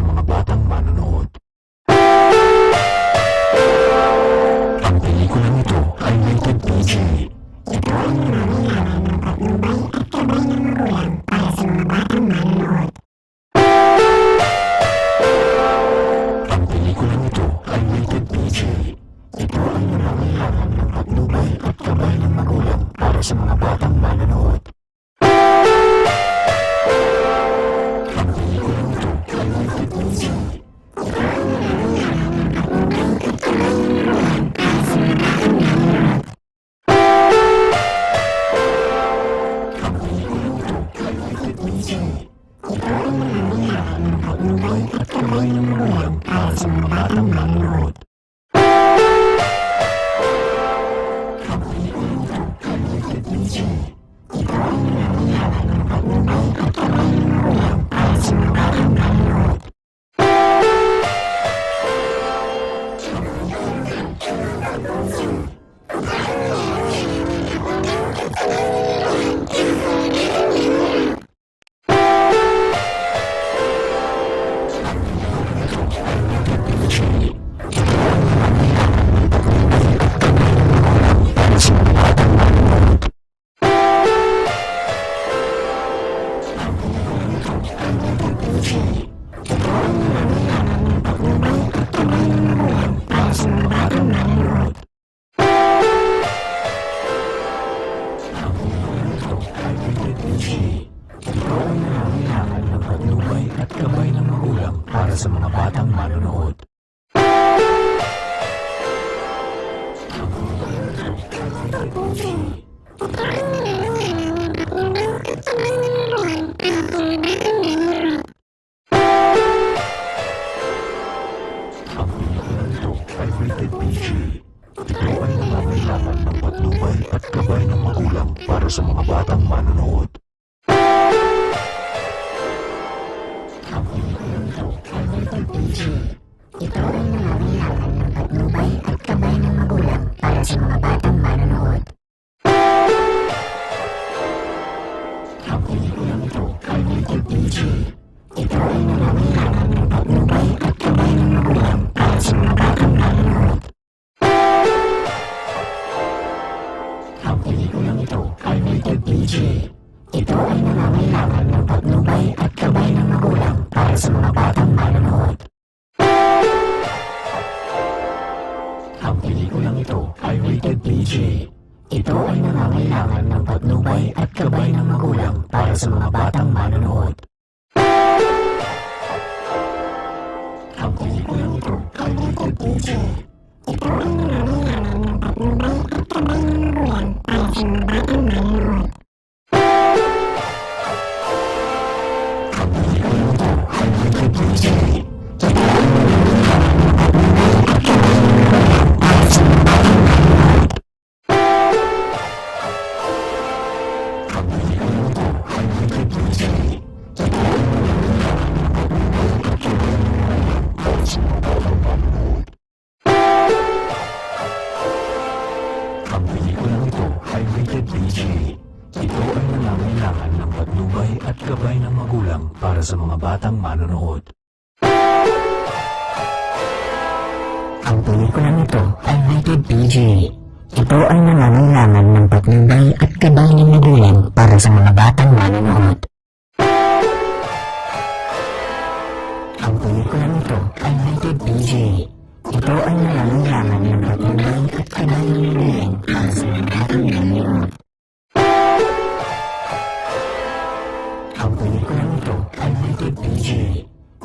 sa mga batang manonood. Ang pelikulang ito ay rated PG. Ito ay nangyayari ng patnubay at gabay ng magulang para sa mga batang manonood. Ang pelikulang ito ay rated PG. Ito ay nangangailangan ng patnubay at gabay ng magulang para sa mga batang manonood. Ang pelikulang ito ay rated PG. Ito ay nangyayari ng patnubay at gabay ng magulang para sa mga batang manonood. Ang pelikulang ito ay rated PG. Ito ay nangyayari ng patnubay at gabay ng magulang para sa mga batang manonood. Ang pelikulang ito ay rated PG. Ito ay nangyayari ng patnubay at gabay ng magulang para sa mga batang manonood. Para sa mga batang manonood. Ang pelikulang ito ay rated PG. Ito ay nangangailangan ng patnubay at gabay ng magulang para sa mga batang manonood. Ang pelikulang ito ay rated PG. Ito ay nangangailangan ng patnubay at gabay ng magulang para sa mga batang manonood. Ang pelikulang ito ay rated PG. Ito ay nangangailangan ng patnubay at gabay ng magulang para sa mga batang manonood. Ang pelikulang ito ay rated PG. Ito ay nangangailangan ng patnubay at gabay ng magulang para sa mga batang manonood. Ang pelikulang ito ay rated PG. Ito ay nangangailangan ng patnubay at gabay ng magulang para sa mga batang manonood. Ang pelikulang ito ay rated PG. Ito ay nangangailangan ng patnubay at gabay ng magulang para sa mga batang manonood. Ang pelikulang ito ay rated PG. Ito ay nangangailangan ng patnubay at gabay ng magulang para sa mga batang manonood. Ang pelikulang ito ay rated PG. Ito ay nangangailangan ng patnubay at gabay ng magulang Para sa mga batang manonood. Ang pelikulang ito ay rated PG. Ito ay nangangailangan ng patnubay at gabay ng magulang para sa mga batang manonood. Ang pelikulang ito ay rated PG. Ito ay nangangailangan ng patnubay at gabay ng magulang para sa mga batang manonood. Ang pelikulang ito ay rated PG. Ito ay nangangailangan ng patnubay at gabay ng magulang para sa mga batang manonood. Ang pelikulang ito ay rated PG.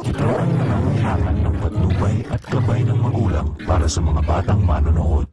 Ito ay nangangailangan ng patnubay at gabay ng magulang para sa mga batang manonood.